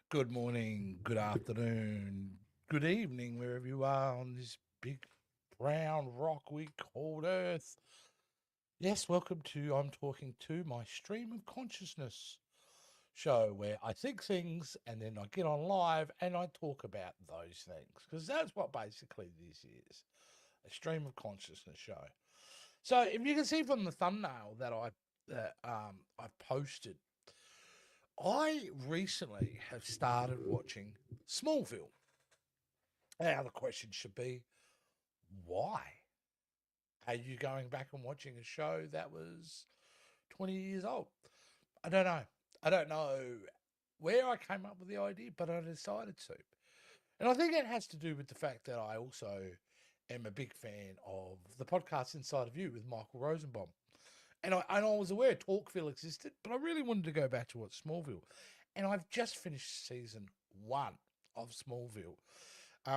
Good morning, good afternoon, good evening, wherever you are on this big brown rock we called Earth. Yes, welcome to I'm Talking To, my stream of consciousness show where I think things and then I get on live and I talk about those things because that's what basically this is, a stream of consciousness show. So if you can see from the thumbnail that I've posted, I recently have started watching Smallville. Now, the question should be, why are you going back and watching a show that was 20 years old? I don't know. I don't know where I came up with the idea, but I decided to. And I think it has to do with the fact that I also am a big fan of the podcast Inside of You with Michael Rosenbaum. And I was aware Talkville existed, but I really wanted to go back to watch Smallville. And I've just finished season one of Smallville,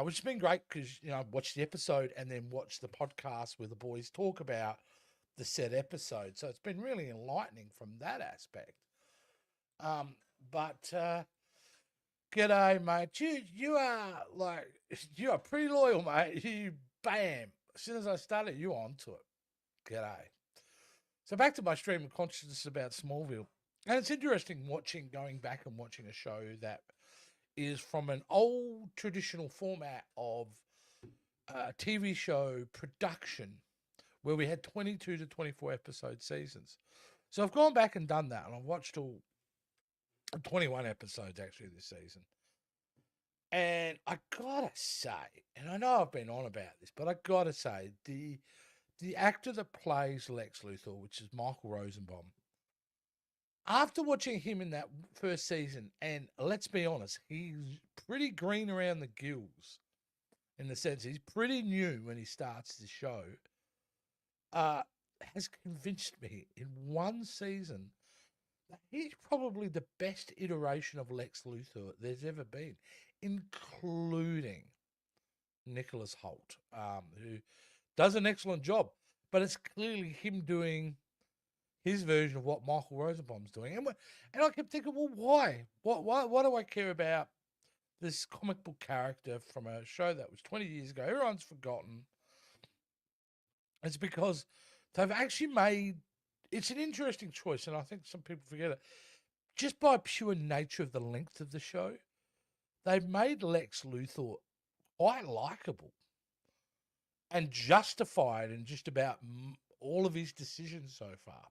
which has been great because, I watched the episode and then watched the podcast where the boys talk about the said episode. So it's been really enlightening from that aspect. Um, but g'day, mate. You are like, you are pretty loyal, mate. You, bam. As soon as I started, you onto it. G'day. So back to my stream of consciousness about Smallville. And it's interesting going back and watching a show that is from an old traditional format of TV show production where we had 22 to 24 episode seasons. So I've gone back and done that, and I've watched all 21 episodes actually this season. And I gotta say, and I know I've been on about this, but I gotta say, the actor that plays Lex Luthor, which is Michael Rosenbaum, after watching him in that first season, and let's be honest, he's pretty green around the gills in the sense he's pretty new when he starts the show, uh, has convinced me in one season that he's probably the best iteration of Lex Luthor there's ever been, including Nicholas Hoult, who does an excellent job. But it's clearly him doing his version of what Michael Rosenbaum's doing. And I kept thinking, well, why? Why do I care about this comic book character from a show that was 20 years ago? Everyone's forgotten. It's because they've actually made, it's an interesting choice, and I think some people forget it. Just by pure nature of the length of the show, they've made Lex Luthor quite likable and justified in just about all of his decisions so far.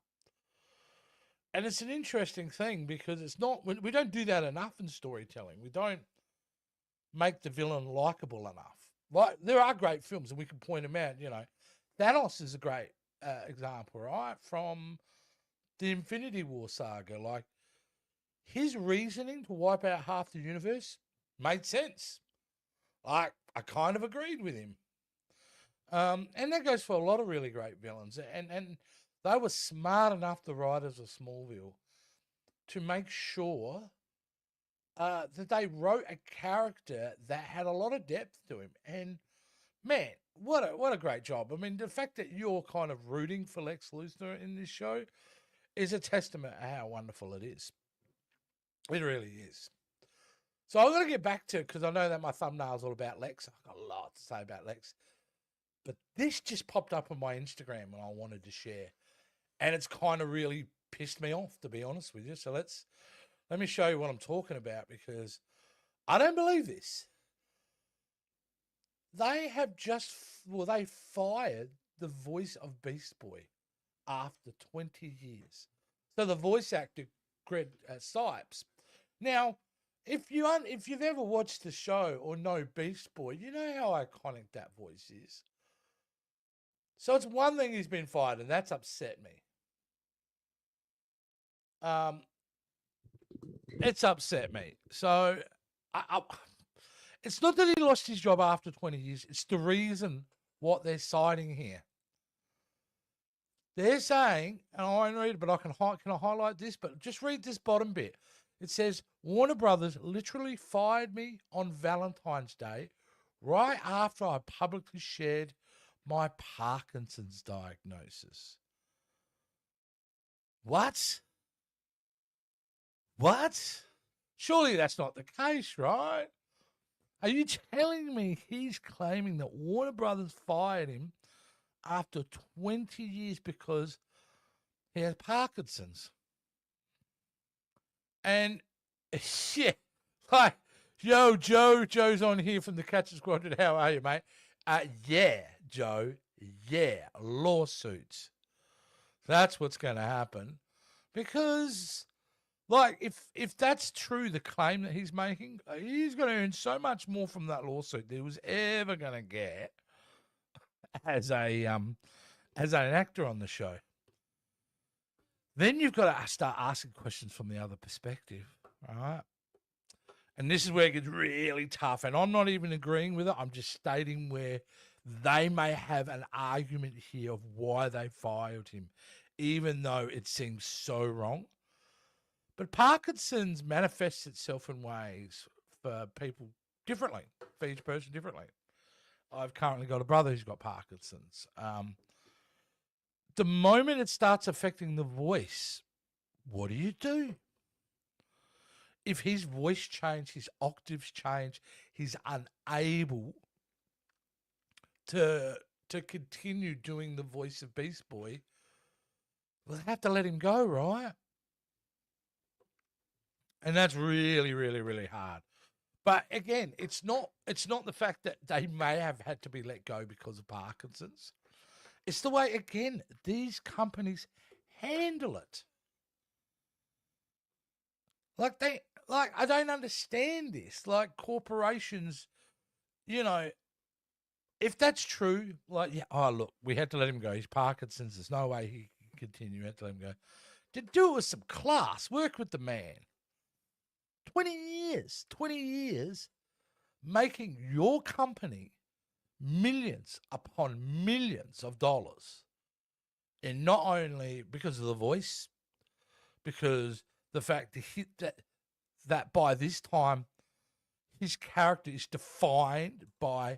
And it's an interesting thing because it's not, we don't do that enough in storytelling. We don't make the villain likable enough. Like, there are great films, and we can point them out. Thanos is a great example, right? From the Infinity War saga. Like, his reasoning to wipe out half the universe made sense. Like, I kind of agreed with him. And that goes for a lot of really great villains. And they were smart enough, the writers of Smallville, to make sure that they wrote a character that had a lot of depth to him. And man, what a great job. I mean, the fact that you're kind of rooting for Lex Luthor in this show is a testament to how wonderful it is. It really is. So I'm going to get back to, because I know that my thumbnail's all about Lex. I've got a lot to say about Lex. But this just popped up on my Instagram and I wanted to share. And it's kind of really pissed me off, to be honest with you. So let me show you what I'm talking about, because I don't believe this. They have they fired the voice of Beast Boy after 20 years. So the voice actor, Greg Sipes. Now, if you've ever watched the show or know Beast Boy, you know how iconic that voice is. So it's one thing he's been fired, and that's upset me. It's upset me. So it's not that he lost his job after 20 years. It's the reason what they're citing here. They're saying, and I won't read it, but can I highlight this? But just read this bottom bit. It says, Warner Brothers literally fired me on Valentine's Day right after I publicly shared my Parkinson's diagnosis. What? Surely that's not the case, right? Are you telling me he's claiming that Warner Brothers fired him after 20 years because he has Parkinson's? And yeah, like, yo, Joe's on here from the Catcher Squadron. How are you, mate? Yeah, Joe. Yeah, lawsuits. That's what's going to happen because, like, if that's true, the claim that he's making, he's going to earn so much more from that lawsuit than he was ever going to get as an actor on the show. Then you've got to start asking questions from the other perspective, right? And this is where it gets really tough. And I'm not even agreeing with it. I'm just stating where they may have an argument here of why they fired him, even though it seems so wrong. But Parkinson's manifests itself in ways for people differently, for each person differently. I've currently got a brother who's got Parkinson's. The moment it starts affecting the voice, what do? If his voice change, his octaves change, he's unable to continue doing the voice of Beast Boy, we'll have to let him go, right? And that's really, really, really hard. But again, it's not the fact that they may have had to be let go because of Parkinson's. It's the way, again, these companies handle it. Like I don't understand this. Like corporations, if that's true, like, yeah, oh, look, we had to let him go. He's Parkinson's. There's no way he can continue. We had to let him go. To do it with some class, work with the man. 20 years making your company millions upon millions of dollars. And not only because of the voice, because the fact that by this time his character is defined by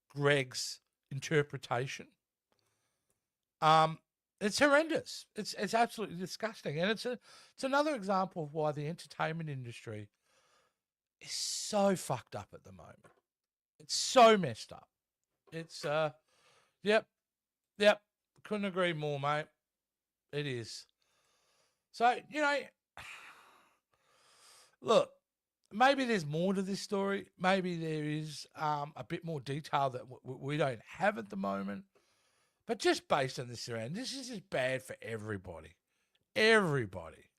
Greg's interpretation. It's horrendous. It's absolutely disgusting, and it's another example of why the entertainment industry is so fucked up at the moment. It's so messed up. It's yep. Couldn't agree more, mate. It is. So look, maybe there's more to this story. Maybe there is a bit more detail that we don't have at the moment. But just based on this around, this is just bad for everybody. Everybody.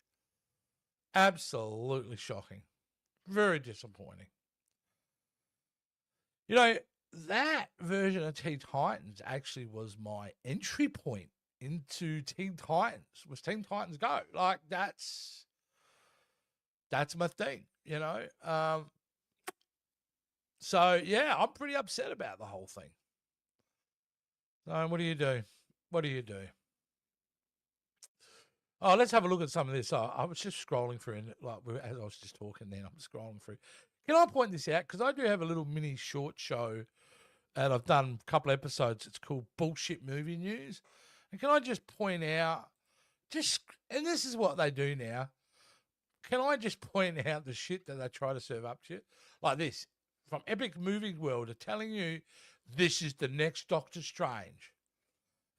Absolutely shocking. Very disappointing. That version of Teen Titans actually was my entry point into Teen Titans. Was Teen Titans Go. Like, that's my thing, So, yeah, I'm pretty upset about the whole thing. So, what do you do? Oh, let's have a look at some of this. Oh, I was just scrolling through, and as I was just talking then, I'm scrolling through. Can I point this out? Because I do have a little mini short show, and I've done a couple episodes. It's called Bullshit Movie News. And can I just point out, and this is what they do now, can I just point out the shit that they try to serve up to you? Like this, from Epic Movie World are telling you this is the next Doctor Strange.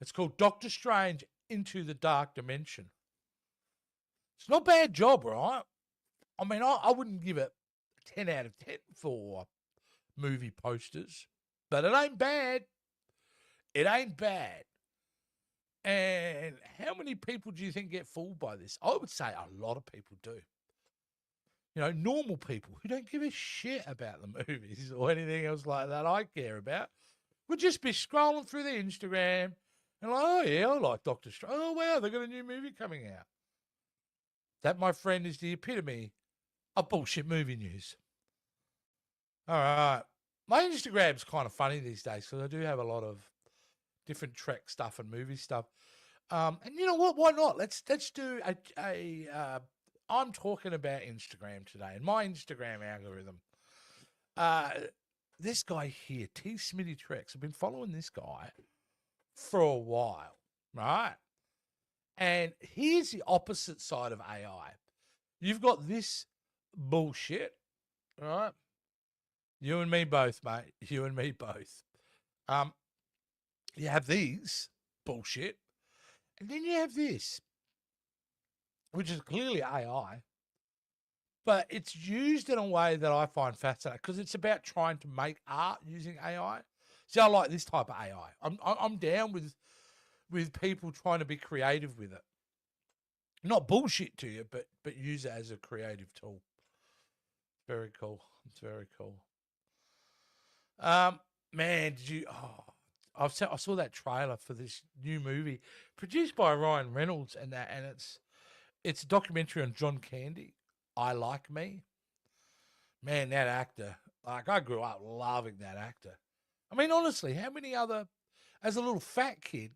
It's called Doctor Strange Into the Dark Dimension. It's not a bad job, right? I mean, I wouldn't give it 10 out of 10 for movie posters, but it ain't bad. It ain't bad. And how many people do you think get fooled by this? I would say a lot of people do. Normal people who don't give a shit about the movies or anything else like that I care about would just be scrolling through their Instagram and like, oh, yeah, I like Doctor Strange. Oh, wow, they've got a new movie coming out. That, my friend, is the epitome of bullshit movie news. All right. My Instagram's kind of funny these days because I do have a lot of different Trek stuff and movie stuff. And you know what? Why not? Let's do a I'm talking about Instagram today and my Instagram algorithm. This guy here, T. Smitty Trex, I've been following this guy for a while, right? And here's the opposite side of AI. You've got this bullshit. All right. You and me both, mate. You and me both. Um, you have these bullshit, and then you have this, which is clearly AI, but it's used in a way that I find fascinating because it's about trying to make art using AI. See, I like this type of AI. I'm down with people trying to be creative with it, not bullshit to you, but use it as a creative tool. Very cool. It's very cool. Man, did you? Oh, I saw that trailer for this new movie produced by Ryan Reynolds, and it's a documentary on John Candy. I Like Me. Man, that actor. Like I grew up loving that actor. I mean, honestly, how many other? As a little fat kid,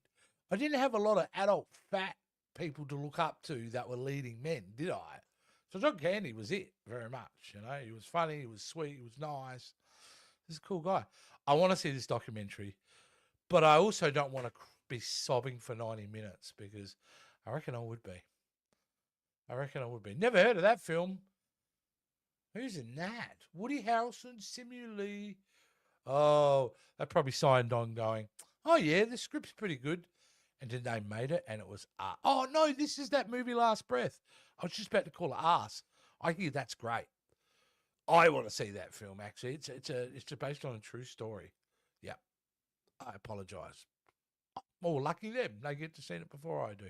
I didn't have a lot of adult fat people to look up to that were leading men, did I? So John Candy was it very much. You know, he was funny, he was sweet, he was nice. He's a cool guy. I want to see this documentary, but I also don't want to be sobbing for 90 minutes because I reckon I would be. I reckon I would be. Never heard of that film. Who's in that? Woody Harrelson, Simu Lee. Oh, they probably signed on going, oh, yeah, the script's pretty good. And then they made it, and it was, oh, no, this is that movie Last Breath. I was just about to call it Arse. I hear that's great. I want to see that film, actually. It's based on a true story. Yeah, I apologise. Well, lucky them. They get to see it before I do.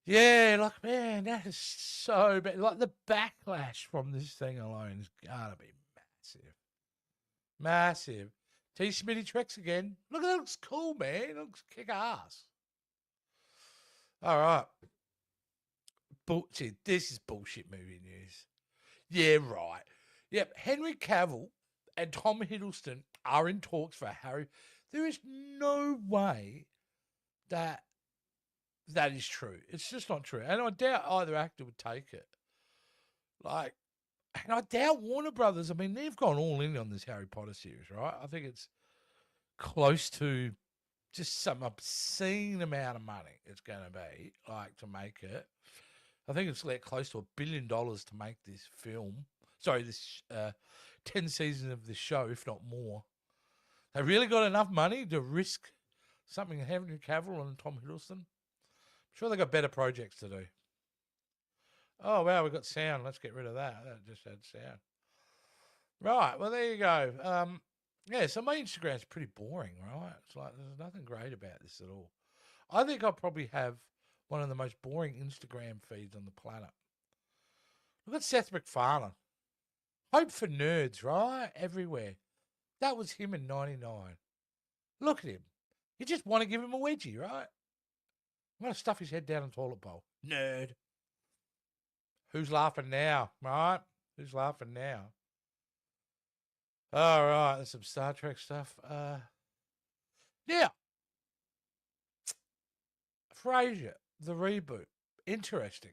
Yeah, like, man, that is so bad. Like, the backlash from this thing alone is going to be massive. Massive. T. Smitty Trex again. Look, that looks cool, man. It looks kick ass. All right. Bullshit. This is bullshit movie news. Yeah, right. Yep. Henry Cavill and Tom Hiddleston are in talks for Harry. There is no way that is true. It's just not true. And I doubt either actor would take it. Like, and I doubt Warner Brothers, I mean, they've gone all in on this Harry Potter series, right? I think it's close to just some obscene amount of money it's going to be, like, to make it. I think it's like close to $1 billion to make this film. Sorry, this 10 seasons of this show, if not more. They really got enough money to risk something Henry Cavill and Tom Hiddleston? I'm sure they got better projects to do. Oh, wow, we got sound. Let's get rid of that. That just had sound. Right, well, there you go. Yeah, so my Instagram's pretty boring, right? It's like there's nothing great about this at all. I think I'll probably have one of the most boring Instagram feeds on the planet. Look at Seth MacFarlane. Hope for nerds, right? Everywhere. That was him in 99. Look at him. You just want to give him a wedgie, right? I'm going to stuff his head down in the toilet bowl. Nerd. Who's laughing now, right? Who's laughing now? All right, there's some Star Trek stuff. Now, Frasier, the reboot. Interesting.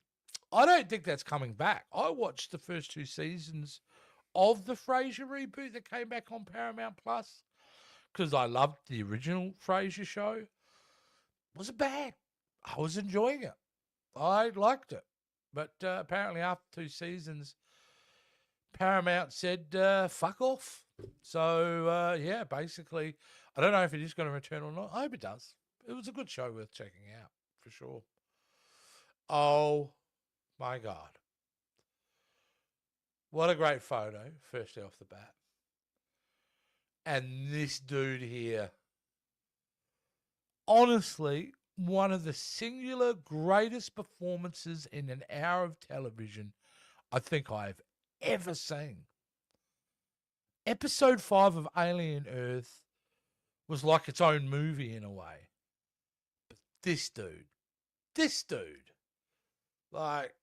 I don't think that's coming back. I watched the first 2 seasons of the Frasier reboot that came back on Paramount Plus because I loved the original Frasier show. It wasn't bad. I was enjoying it. I liked it. But apparently after 2 seasons, Paramount said, fuck off. So, yeah, basically, I don't know if it is going to return or not. I hope it does. It was a good show worth checking out, for sure. Oh, my God. What a great photo, firstly off the bat. And this dude here, honestly, one of the singular greatest performances in an hour of television I think I've ever seen. Episode 5 of Alien Earth was like its own movie in a way. But this dude, like,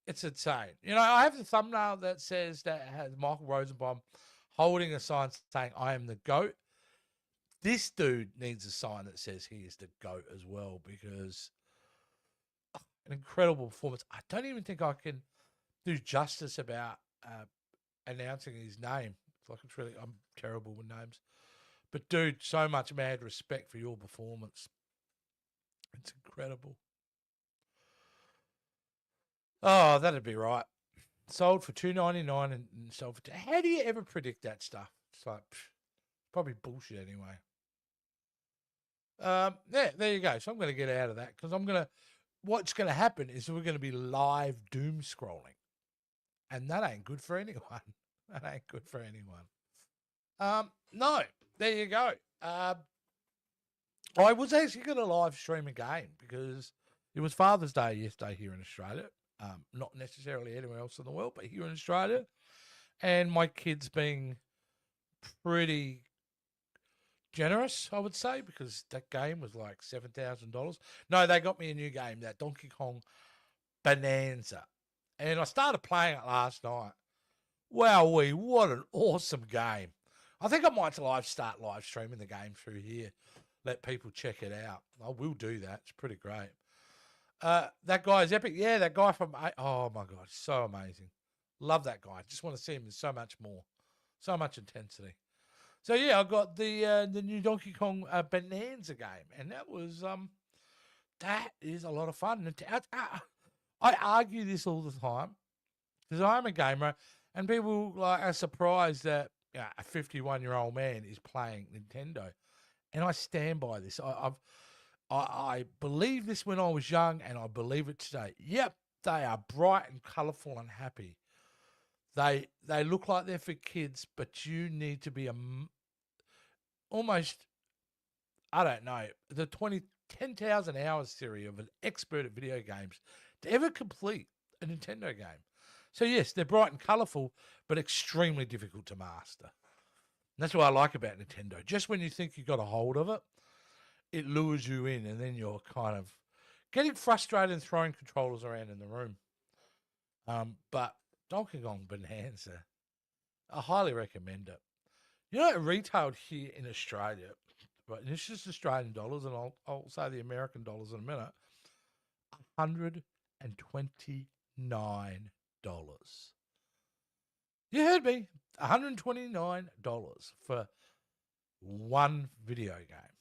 it's insane. You know, I have the thumbnail that says that has Michael Rosenbaum holding a sign saying, I am the GOAT. This dude needs a sign that says he is the GOAT as well because an incredible performance. I don't even think I can do justice about announcing his name. It's like it's really, I'm terrible with names. But dude, so much mad respect for your performance. It's incredible. Oh, that'd be right. Sold for $2.99 and sold for. How do you ever predict that stuff? It's like probably bullshit anyway. Yeah, there you go. So I'm going to get out of that because what's going to happen is we're going to be live doom scrolling, and that ain't good for anyone. That ain't good for anyone. No, there you go. I was actually going to live stream a game because it was Father's Day yesterday here in Australia. Not necessarily anywhere else in the world, but here in Australia. And my kids being pretty generous, I would say, because that game was like $7,000. No, they got me a new game, that Donkey Kong Bonanza. And I started playing it last night. Wowee, what an awesome game. I think I might start live streaming the game through here. Let people check it out. I will do that. It's pretty great. That guy is epic. Yeah, that guy from... Oh, my God. So amazing. Love that guy. Just want to see him in so much more. So much intensity. So, yeah, I got the new Donkey Kong Bonanza game. And that is a lot of fun. I argue this all the time because I'm a gamer and people are surprised that a 51-year-old man is playing Nintendo. And I stand by this. I believe this when I was young, and I believe it today. Yep, they are bright and colourful and happy. They look like they're for kids, but you need to be almost, I don't know, the 10,000 hours theory of an expert at video games to ever complete a Nintendo game. So yes, they're bright and colourful, but extremely difficult to master. And that's what I like about Nintendo. Just when you think you got a hold of it, it lures you in, and then you're kind of getting frustrated and throwing controllers around in the room. But Donkey Kong Bonanza, I highly recommend it. You know, it retailed here in Australia, but it's just Australian dollars, and I'll say the American dollars in a minute, $129. You heard me. $129 for one video game.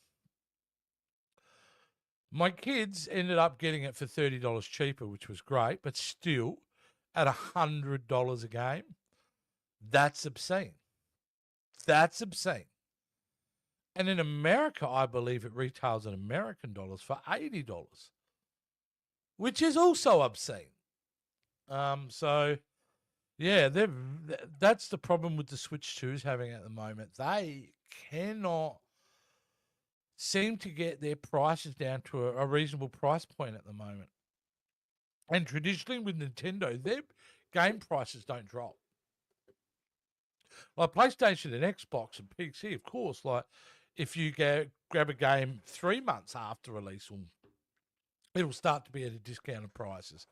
My kids ended up getting it for $30 cheaper, which was great, but still at $100 a game, that's obscene. That's obscene. And in America, I believe it retails in American dollars for $80, which is also obscene. So, yeah, that's the problem with the Switch 2's having at the moment. They cannot seem to get their prices down to a reasonable price point at the moment. And traditionally with Nintendo, their game prices don't drop. Like PlayStation and Xbox and PC, of course, like if you grab a game 3 months after release, it'll start to be at a discounted prices.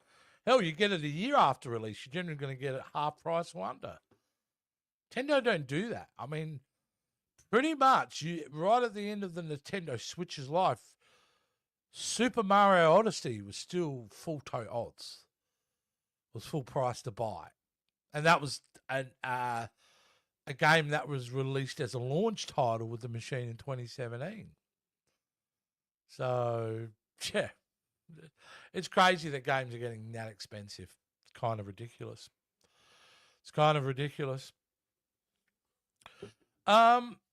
Hell, you get it a year after release, you're generally going to get it half price or under. Nintendo don't do that. I mean, pretty much, right at the end of the Nintendo Switch's life, Super Mario Odyssey was still full tote odds. It was full price to buy. And that was a game that was released as a launch title with the machine in 2017. So, yeah. It's crazy that games are getting that expensive. It's kind of ridiculous.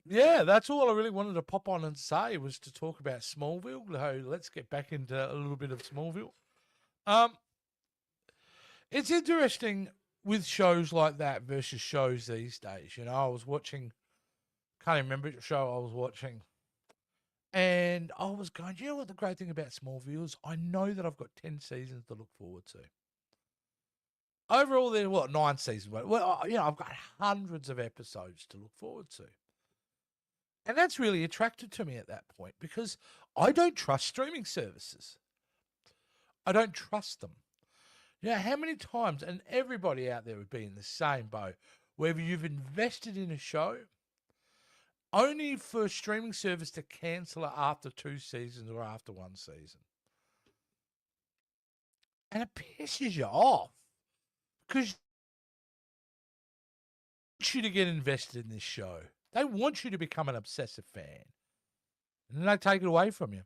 Yeah, that's all I really wanted to pop on and say was to talk about Smallville. So let's get back into a little bit of Smallville. It's interesting with shows like that versus shows these days. You know, I was watching, can't remember the show I was watching, and I was going, you know what the great thing about Smallville is? I know that I've got 10 seasons to look forward to. Overall, there are, 9 seasons? Well, you know, I've got hundreds of episodes to look forward to. And that's really attracted to me at that point because I don't trust streaming services. I don't trust them. You know, how many times, and everybody out there would be in the same boat, where you've invested in a show only for a streaming service to cancel it after 2 seasons or after 1 season. And it pisses you off because they want you to get invested in this show. They want you to become an obsessive fan. And then they take it away from you.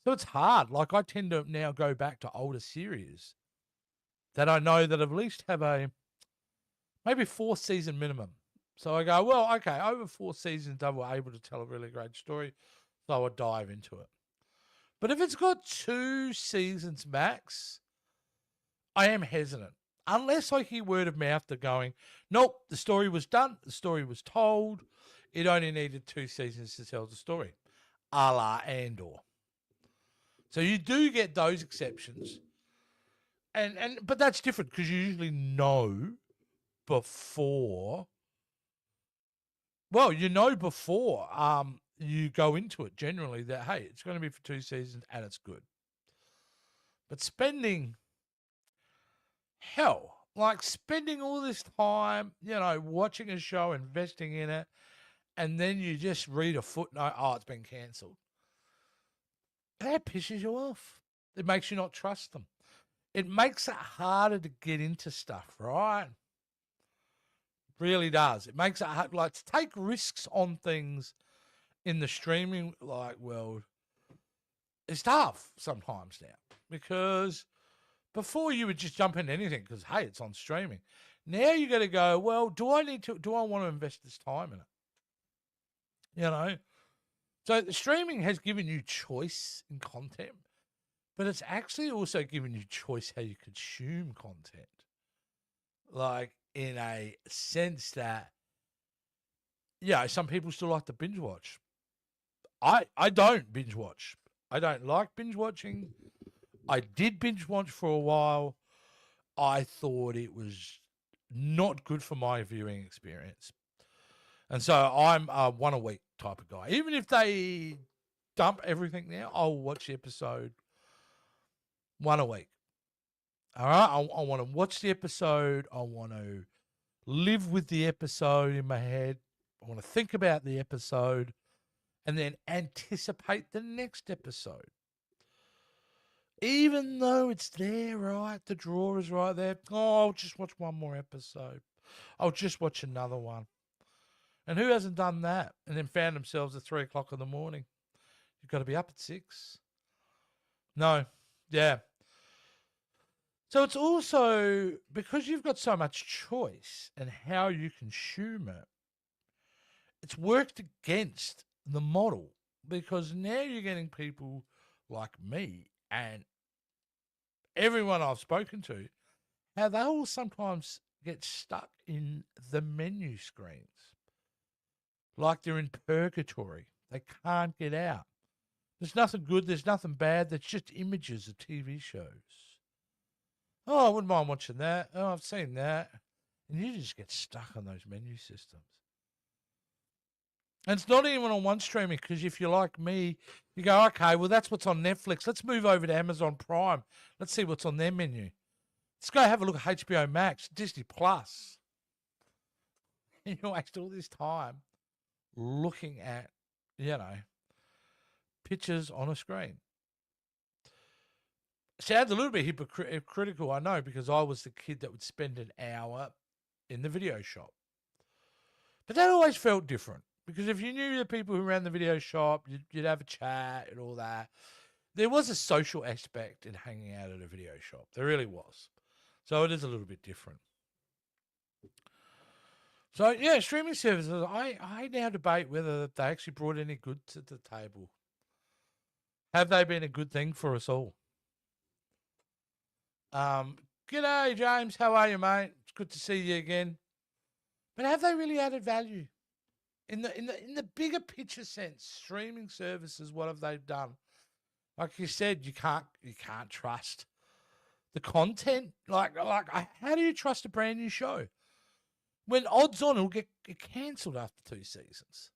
So it's hard. Like I tend to now go back to older series that I know that at least have a maybe 4-season minimum. So I go, well, okay, over 4 seasons, they were able to tell a really great story. So I would dive into it. But if it's got 2 seasons max, I am hesitant. Unless I hear word of mouth they're going, nope, the story was done, the story was told. It only needed 2 seasons to tell the story, a la Andor. So you do get those exceptions. But that's different because you usually know before. Well, you know before you go into it generally that, hey, it's going to be for 2 seasons and it's good. But spending spending all this time, watching a show, investing in it, and then you just read a footnote, oh, it's been cancelled. That pisses you off. It makes you not trust them. It makes it harder to get into stuff, right? Really does. It makes it hard, to take risks on things in the streaming world. It's tough sometimes now because before you would just jump into anything because, hey, it's on streaming. Now you got to go, well, do I want to invest this time in it? So the streaming has given you choice in content, but it's actually also given you choice how you consume content. In a sense that, some people still like to binge watch. I don't binge watch. I don't like binge watching. I did binge watch for a while. I thought it was not good for my viewing experience. And so I'm a 1 a week type of guy. Even if they dump everything now, I'll watch the episode 1 a week. All right? I want to watch the episode. I want to live with the episode in my head. I want to think about the episode and then anticipate the next episode. Even though it's there, right? The draw is right there. Oh, I'll just watch one more episode. I'll just watch another one. And who hasn't done that and then found themselves at 3 o'clock in the morning? You've got to be up at 6. No. Yeah. So it's also because you've got so much choice and how you consume it, it's worked against the model because now you're getting people like me and everyone I've spoken to, how they will sometimes get stuck in the menu screens. Like they're in purgatory. They can't get out. There's nothing good. There's nothing bad. There's just images of TV shows. Oh, I wouldn't mind watching that. Oh, I've seen that. And you just get stuck on those menu systems. And it's not even on one streaming because if you're like me, you go, okay, well, that's what's on Netflix. Let's move over to Amazon Prime. Let's see what's on their menu. Let's go have a look at HBO Max, Disney Plus. And you waste all this time looking at, pictures on a screen. Sounds a little bit hypocritical, I know, because I was the kid that would spend an hour in the video shop. But that always felt different because if you knew the people who ran the video shop, you'd have a chat and all that. There was a social aspect in hanging out at a video shop. There really was. So it is a little bit different. So, yeah, streaming services, I now debate whether they actually brought any good to the table. Have they been a good thing for us all? G'day, James. How are you, mate? It's good to see you again. But have they really added value? In the bigger picture sense, streaming services, what have they done? Like you said, you can't trust the content. Like how do you trust a brand new show when odds on it'll get cancelled after 2 seasons?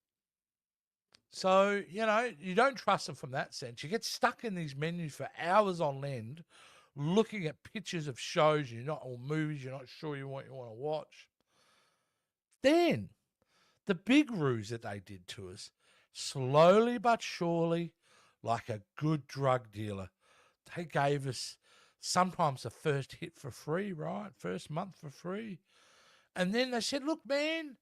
So you don't trust them from that sense. You get stuck in these menus for hours on end, looking at pictures of shows or movies you're not sure you want to watch. Then the big ruse that they did to us, slowly but surely, like a good drug dealer, they gave us sometimes the first hit for free, right? First month for free. And then they said, look, man,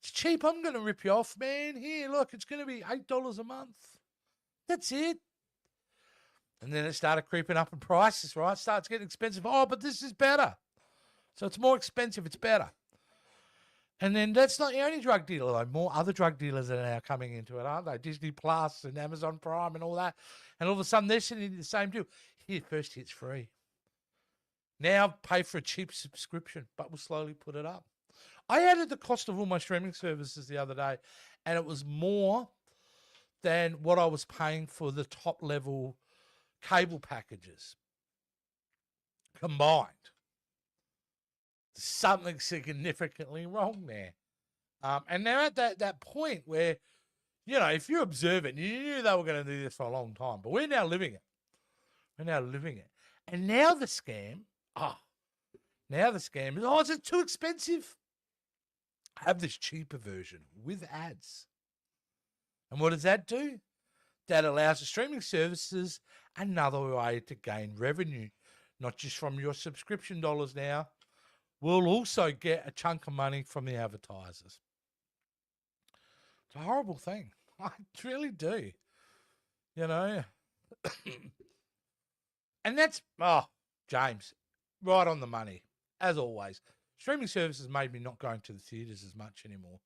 it's cheap. I'm going to rip you off, man. Here, look, it's going to be $8 a month. That's it. And then it started creeping up in prices, right? It starts getting expensive. Oh, but this is better. So it's more expensive, it's better. And then that's not the only drug dealer, though. More other drug dealers are now coming into it, aren't they? Disney Plus and Amazon Prime and all that. And all of a sudden, they're sitting in the same deal. Here, first hit's free. Now pay for a cheap subscription, but we'll slowly put it up. I added the cost of all my streaming services the other day, and it was more than what I was paying for the top level cable packages combined. There's something significantly wrong there. And they're at that point where, you know, if you observe it, you knew they were going to do this for a long time, but we're now living it. We're now living it. And now the scam, is it too expensive? Have this cheaper version with ads. And what does that do? That allows the streaming services another way to gain revenue, not just from your subscription dollars now. We'll also get a chunk of money from the advertisers. It's a horrible thing. I really do. You know? And that's, James, right on the money, as always. Streaming services made me not going to the theatres as much anymore.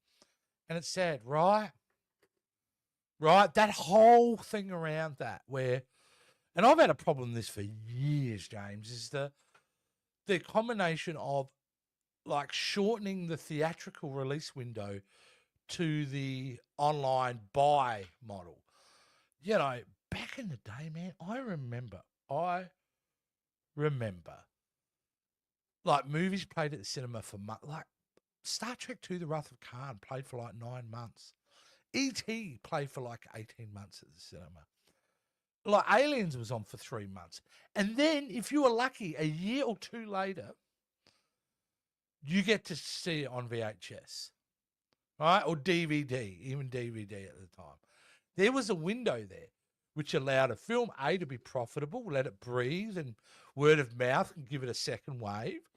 And it's sad, right? Right? That whole thing around that where, and I've had a problem with this for years, James, is the combination of like shortening the theatrical release window to the online buy model. You know, back in the day, man, I remember like movies played at the cinema for months. Like Star Trek 2, The Wrath of Khan played for like 9 months. E.T. played for like 18 months at the cinema. Like Aliens was on for 3 months. And then if you were lucky, a year or two later, you get to see it on VHS, right? Or DVD, even DVD at the time. There was a window there which allowed a film, A, to be profitable, let it breathe, and word of mouth and give it a second wave.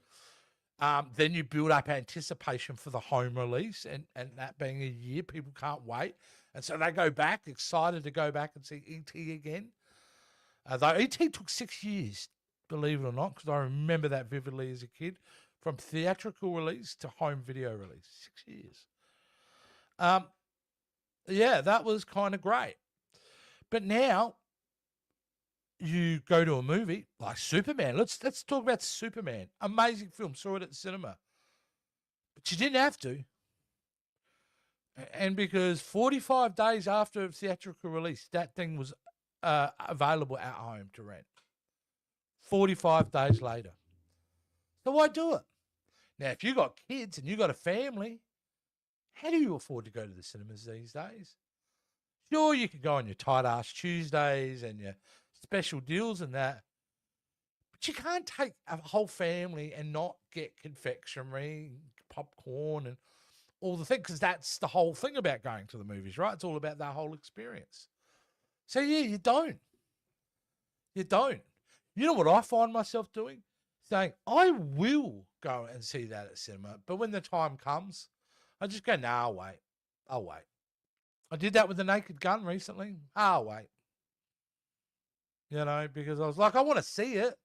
Then you build up anticipation for the home release, and that being a year, people can't wait. And so they go back, excited to go back and see E.T. again. Though E.T. took 6 years, believe it or not, because I remember that vividly as a kid, from theatrical release to home video release, 6 years. Yeah, that was kind of great. But now you go to a movie like Superman. Let's talk about Superman. Amazing film. Saw it at the cinema. But you didn't have to. And because 45 days after theatrical release, that thing was available at home to rent. 45 days later. So why do it? Now, if you got kids and you got a family, how do you afford to go to the cinemas these days? Sure, you could go on your tight-ass Tuesdays and your special deals and that, but you can't take a whole family and not get confectionery, popcorn, and all the things, because that's the whole thing about going to the movies, right? It's all about that whole experience. So, yeah, you don't. You don't. You know what I find myself doing? Saying, I will go and see that at cinema, but when the time comes, I just go, nah, I'll wait. I did that with The Naked Gun recently. I'll wait. You know, because I was like, I want to see it.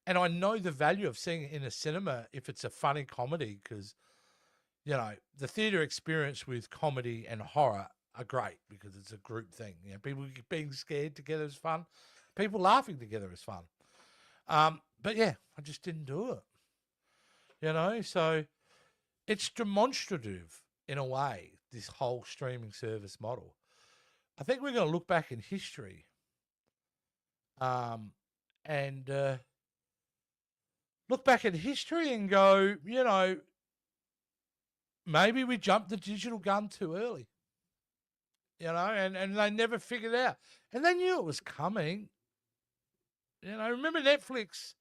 And I know the value of seeing it in a cinema if it's a funny comedy, because, you know, the theatre experience with comedy and horror are great because it's a group thing. You know, people being scared together is fun. People laughing together is fun. But yeah, I just didn't do it. You know, so it's demonstrative in a way, this whole streaming service model. I think we're going to look back in history and look back at history and go, you know, maybe we jumped the digital gun too early. You know, and they never figured it out. And they knew it was coming. You know, remember Netflix,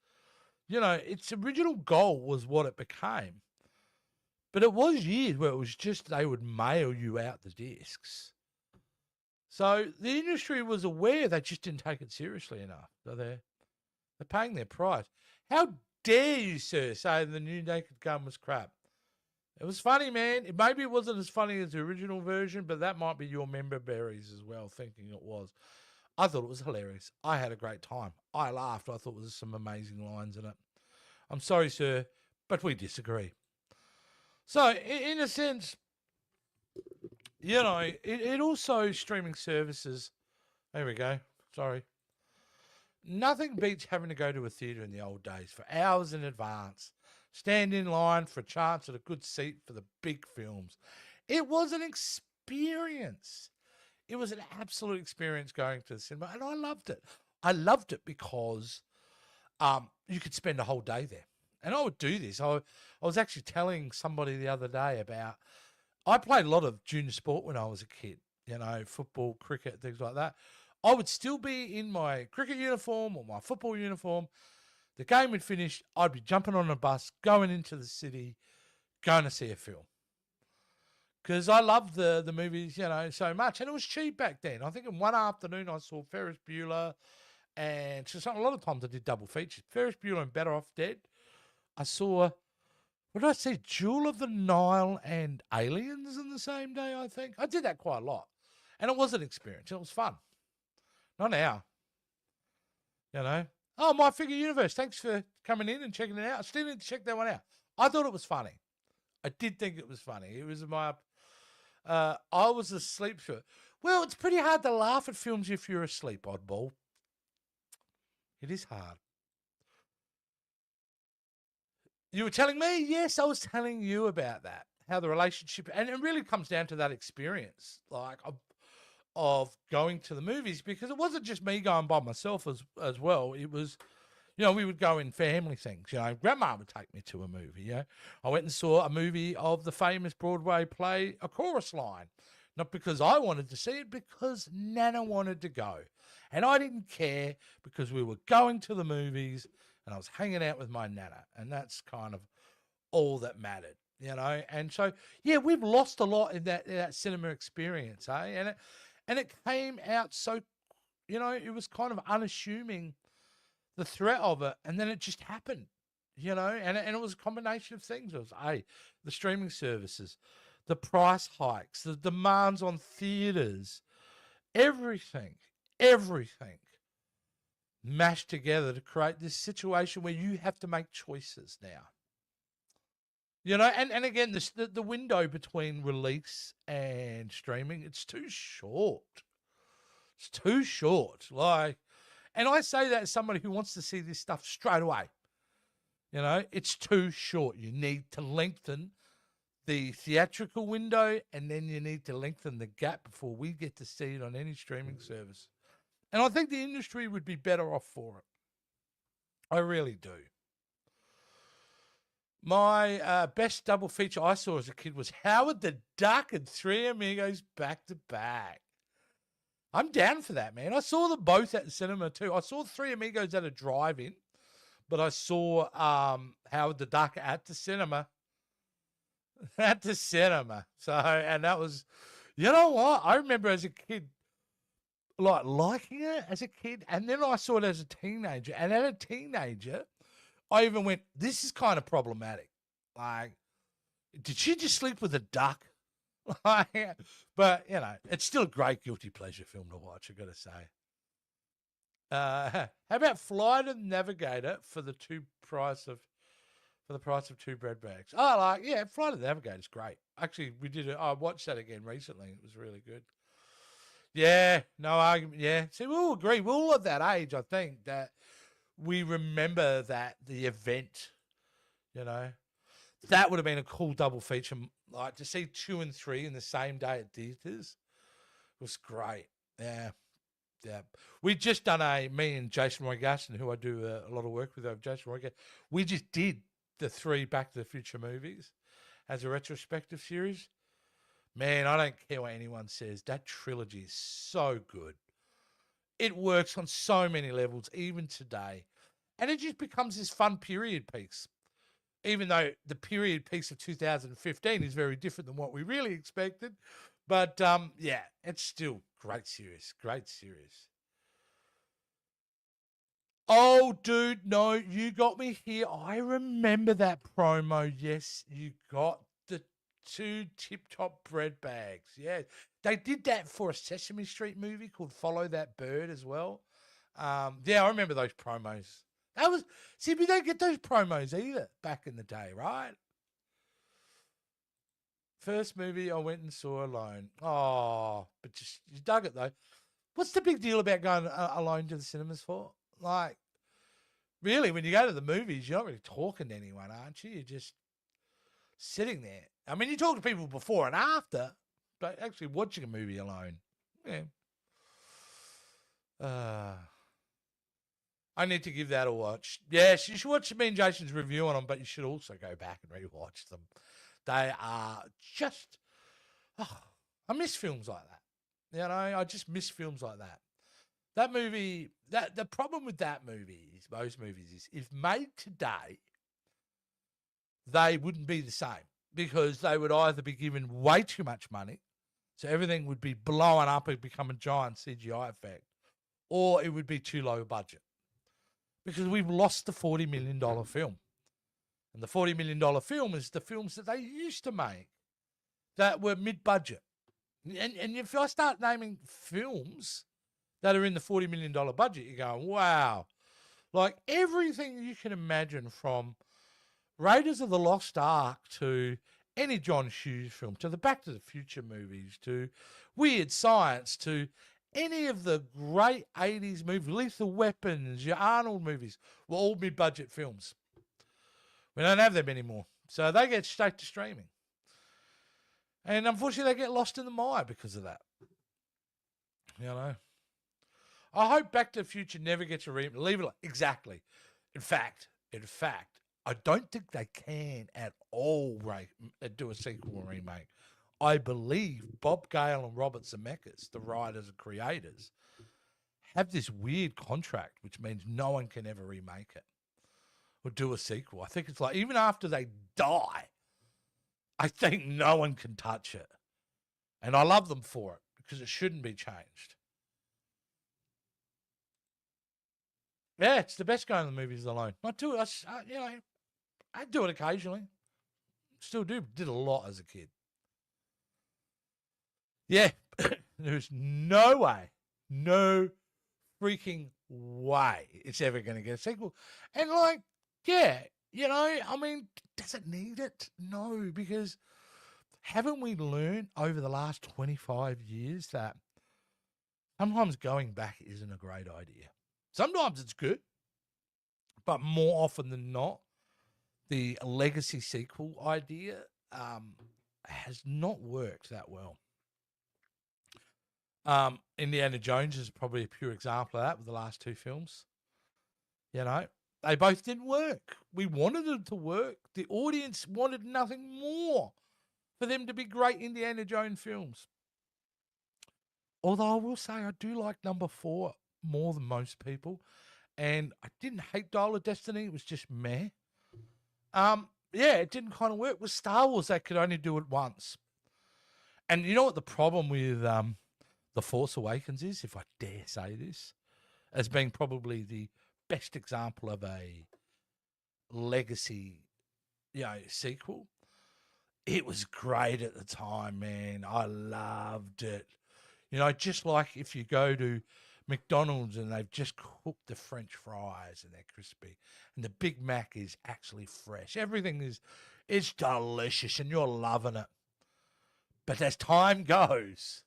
you know, its original goal was what it became. But it was years where it was just they would mail you out the discs. So the industry was aware, they just didn't take it seriously enough. So they're paying their price. How dare you, sir, say the new Naked Gun was crap? It was funny, man. Maybe it wasn't as funny as the original version, but that might be your member berries as well, thinking it was. I thought it was hilarious. I had a great time. I laughed. I thought there was some amazing lines in it. I'm sorry, sir, but we disagree. So, in a sense, it also streaming services. There we go. Sorry. Nothing beats having to go to a theatre in the old days for hours in advance, stand in line for a chance at a good seat for the big films. It was an experience. It was an absolute experience going to the cinema, and I loved it. I loved it because you could spend a whole day there. And I would do this. I was actually telling somebody the other day about, I played a lot of junior sport when I was a kid, football, cricket, things like that. I would still be in my cricket uniform or my football uniform. The game had finished. I'd be jumping on a bus, going into the city, going to see a film. Because I loved the movies, so much. And it was cheap back then. I think in one afternoon I saw Ferris Bueller, and so a lot of times I did double features. Ferris Bueller and Better Off Dead. I saw, what did I see? Jewel of the Nile and Aliens in the same day, I think. I did that quite a lot. And it was an experience. It was fun. Not now. Oh, My Figure Universe. Thanks for coming in and checking it out. I still need to check that one out. I thought it was funny. I did think it was funny. It was I was asleep through it. Well, it's pretty hard to laugh at films if you're asleep, oddball. It is hard. You were telling me? Yes, I was telling you about that. How the relationship, and it really comes down to that experience, like of going to the movies, because it wasn't just me going by myself as well. It was, we would go in family things. Grandma would take me to a movie. I went and saw a movie of the famous Broadway play, A Chorus Line. Not because I wanted to see it, because Nana wanted to go. And I didn't care, because we were going to the movies and I was hanging out with my Nana. And that's kind of all that mattered, And so, yeah, we've lost a lot in that cinema experience, eh? And it came out so, it was kind of unassuming, the threat of it, and then it just happened, and it was a combination of things. It was the streaming services, the price hikes, the demands on theaters, everything mashed together to create this situation where you have to make choices now. And again, the window between release and streaming, it's too short. It's too short. And I say that as somebody who wants to see this stuff straight away. It's too short. You need to lengthen the theatrical window, and then you need to lengthen the gap before we get to see it on any streaming service. And I think the industry would be better off for it. I really do. My best double feature I saw as a kid was Howard the Duck and Three Amigos back to back. I'm down for that, man. I saw them both at the cinema too. I saw Three Amigos at a drive-in, but I saw Howard the Duck at the cinema. At the cinema. So, and that was, you know what? I remember as a kid, liking it as a kid, and then I saw it as a teenager. And as a teenager, I even went, this is kind of problematic. Like, did she just sleep with a duck? But, it's still a great guilty pleasure film to watch, I got to say. How about Flight of the Navigator for the price of two bread bags? Oh, Flight of the Navigator is great. Actually, I watched that again recently. It was really good. Yeah, no argument. Yeah. See, we all agree. We're all at that age, I think, that we remember that the event, that would have been a cool double feature. Like to see 2 and 3 in the same day at theaters was great. Yeah. Yeah. We just done me and Jason Roy Gaston, who I do a lot of work with over Jason Roy Gaston. We just did the 3 Back to the Future movies as a retrospective series. Man, I don't care what anyone says. That trilogy is so good. It works on so many levels, even today. And it just becomes this fun period piece. Even though the period piece of 2015 is very different than what we really expected. But, it's still great series. Great series. Oh, dude, no, you got me here. I remember that promo. Yes, you got the 2 tip-top bread bags. Yeah, They did that for a Sesame Street movie called Follow That Bird as well. Yeah, I remember those promos. See, we don't get those promos either back in the day, right? First movie I went and saw alone. Oh, but you dug it though. What's the big deal about going alone to the cinemas for? Like, really, when you go to the movies, you're not really talking to anyone, aren't you? You're just sitting there. I mean, you talk to people before and after, but actually watching a movie alone, yeah. I need to give that a watch. Yes, you should watch me and Jason's review on them, but you should also go back and rewatch them. They are just, I miss films like that. You know, I just miss films like that. That movie, the problem with that movie is, most movies is, if made today, they wouldn't be the same because they would either be given way too much money, so everything would be blowing up and become a giant CGI effect, or it would be too low budget. Because we've lost the $40 million film. And the $40 million film is the films that they used to make that were mid-budget. And if I start naming films that are in the $40 million budget, you're going, wow. Like everything you can imagine, from Raiders of the Lost Ark to any John Hughes film, to the Back to the Future movies, to Weird Science, to any of the great 80s movies, Lethal Weapons, your Arnold movies, were all mid-budget films. We don't have them anymore. So they get straight to streaming. And unfortunately, they get lost in the mire because of that. You know? I hope Back to the Future never gets a remake. Leave it like, exactly. In fact, I don't think they can at all do a sequel or remake. I believe Bob Gale and Robert Zemeckis, the writers and creators, have this weird contract, which means no one can ever remake it or do a sequel. I think it's like, even after they die, I think no one can touch it. And I love them for it because it shouldn't be changed. Yeah, it's the best going to the movies alone. I do it, I do it occasionally. Still do. Did a lot as a kid. Yeah, there's no freaking way it's ever going to get a sequel. And like, yeah, you know, I mean, does it need it? No, because haven't we learned over the last 25 years that sometimes going back isn't a great idea? Sometimes it's good, but more often than not, the legacy sequel idea has not worked that well. Indiana Jones is probably a pure example of that with the last two films. You know, they both didn't work. We wanted them to work. The audience wanted nothing more for them to be great Indiana Jones films. Although I will say I do like number 4 more than most people. And I didn't hate Dial of Destiny. It was just meh. Yeah, it didn't kind of work. With Star Wars, they could only do it once. And you know what the problem with The Force Awakens is, if I dare say this, as being probably the best example of a legacy, sequel? It was great at the time, man. I loved it. You know, just like if you go to McDonald's and they've just cooked the French fries and they're crispy, and the Big Mac is actually fresh. Everything it's delicious and you're loving it. But as time goes,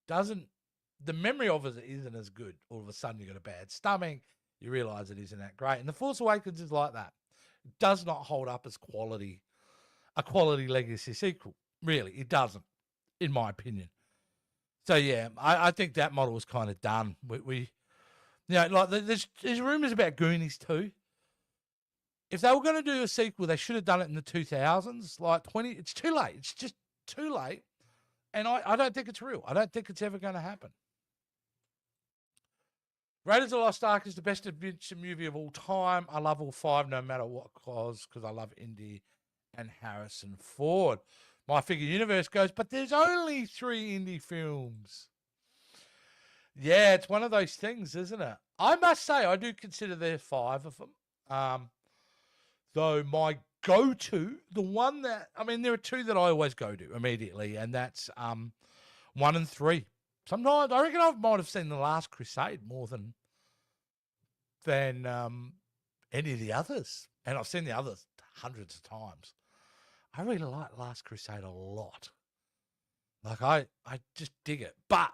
the memory of it isn't as good. All of a sudden you got a bad stomach. You realize it isn't that great. And The Force Awakens is like that. It does not hold up as a quality legacy sequel. Really, it doesn't, in my opinion. So yeah, I think that model was kind of done. Like there's rumors about Goonies too. If they were going to do a sequel, they should have done it in the 2000s, like 20. It's too late. It's just too late. And I don't think it's real. I don't think it's ever going to happen. Raiders of the Lost Ark is the best adventure movie of all time. I love all 5, no matter what cause, because I love Indy and Harrison Ford. My Figure Universe goes, but there's only 3 indie films. Yeah, it's one of those things, isn't it? I must say, I do consider there 5 of them. Though my go-to, the one that, there are 2 that I always go to immediately, and that's 1 and 3. Sometimes I reckon I might have seen The Last Crusade more than any of the others. And I've seen the others hundreds of times. I really like Last Crusade a lot. Like, I just dig it. But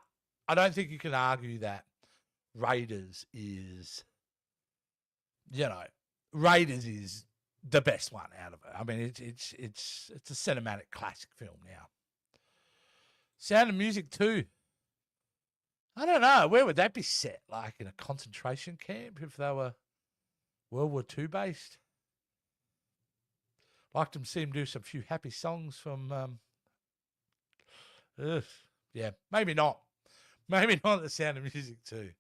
I don't think you can argue that Raiders is the best one out of it. I mean, it's a cinematic classic film now. Sound of Music 2. I don't know. Where would that be set? Like in a concentration camp if they were World War II based? Like to see him do some few happy songs from yeah, maybe not. Maybe not The Sound of Music 2.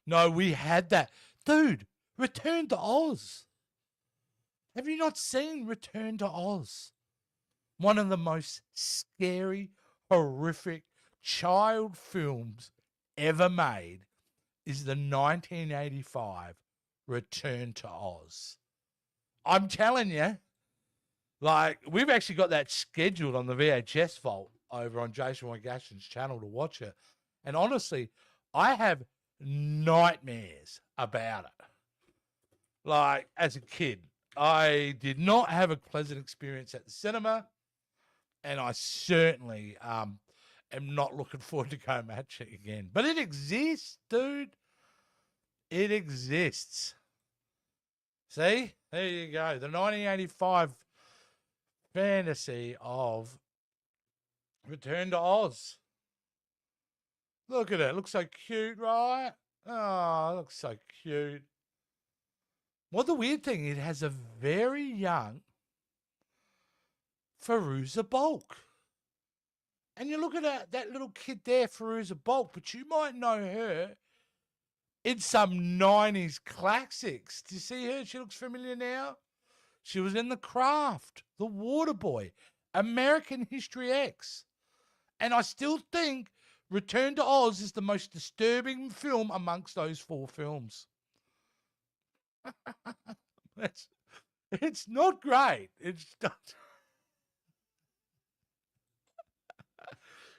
No, we had that. Dude, Return to Oz. Have you not seen Return to Oz? One of the most scary, horrific child films ever made is the 1985 Return to Oz. I'm telling you, like, we've actually got that scheduled on the VHS vault over on Jason Wangashin's channel to watch it. And honestly, I have nightmares about it. Like, as a kid, I did not have a pleasant experience at the cinema, and I certainly am not looking forward to go match it again. But it exists, dude. It exists. See? There you go. The 1985 fantasy of Return to Oz. Look at it. It looks so cute, right? Oh, it looks so cute. Well, the weird thing, it has a very young Fairuza Balk. And you look at that little kid there, Fairuza Balk, but you might know her in some 90s classics. Do you see her? She looks familiar now. She was in The Craft, The Waterboy, American History X. And I still think Return to Oz is the most disturbing film amongst those 4 films. It's not great. It's not.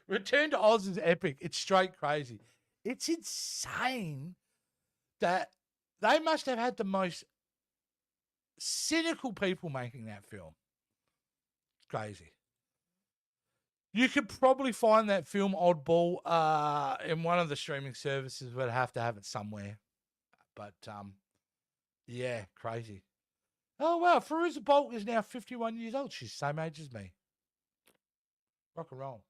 Return to Oz is epic. It's straight crazy. It's insane that they must have had the most cynical people making that film. It's crazy. You could probably find that film, Oddball, in one of the streaming services, but I'd have to have it somewhere. But, yeah, crazy. Oh, wow. Fairuza Balk is now 51 years old. She's the same age as me. Rock and roll.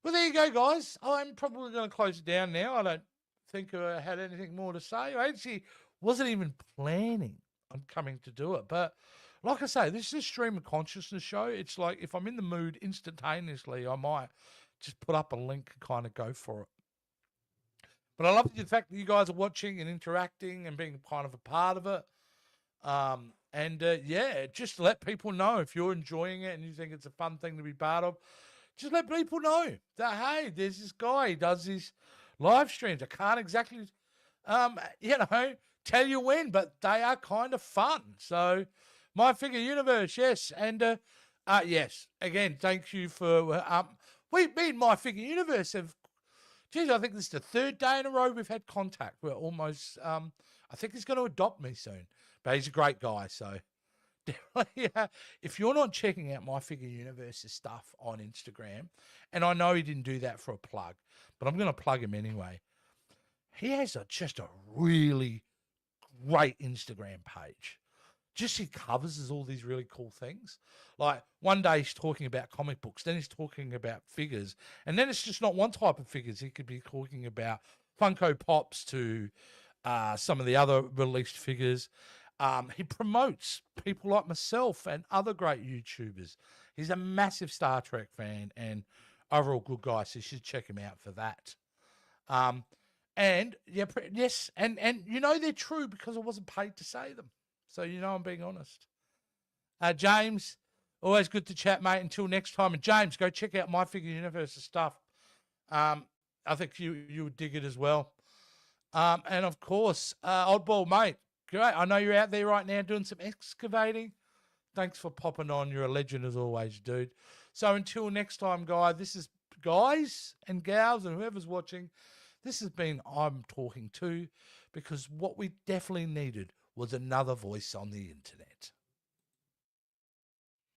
Well, there you go, guys. I'm probably going to close it down now. I don't think I had anything more to say. I actually wasn't even planning on coming to do it. But like I say, this is a stream of consciousness show. It's like if I'm in the mood instantaneously, I might just put up a link and kind of go for it. But I love the fact that you guys are watching and interacting and being kind of a part of it. Yeah, just let people know if you're enjoying it and you think it's a fun thing to be part of. Just let people know that, hey, there's this guy, he does these live streams. I can't exactly, tell you when, but they are kind of fun. So, My Figure Universe, yes. And, yes, again, thank you for, me and My Figure Universe have, geez, I think this is the 3rd day in a row we've had contact. We're almost, I think he's going to adopt me soon. But he's a great guy, so definitely, if you're not checking out My Figure Universe's stuff on Instagram, and I know he didn't do that for a plug, but I'm going to plug him anyway. He has just a really great Instagram page. Just he covers all these really cool things. Like one day he's talking about comic books, then he's talking about figures, and then it's just not one type of figures. He could be talking about Funko Pops to some of the other released figures. He promotes people like myself and other great YouTubers. He's a massive Star Trek fan and overall good guy, so you should check him out for that. And yeah, yes, and you know they're true because I wasn't paid to say them. So you know I'm being honest. James, always good to chat, mate. Until next time. And James, go check out My Figure Universe's stuff. I think you would dig it as well. And of course, Oddball, mate. Great. I know you're out there right now doing some excavating. Thanks for popping on. You're a legend as always, dude. So until next time, guys and gals and whoever's watching, this has been I'm Talking To, because what we definitely needed was another voice on the internet.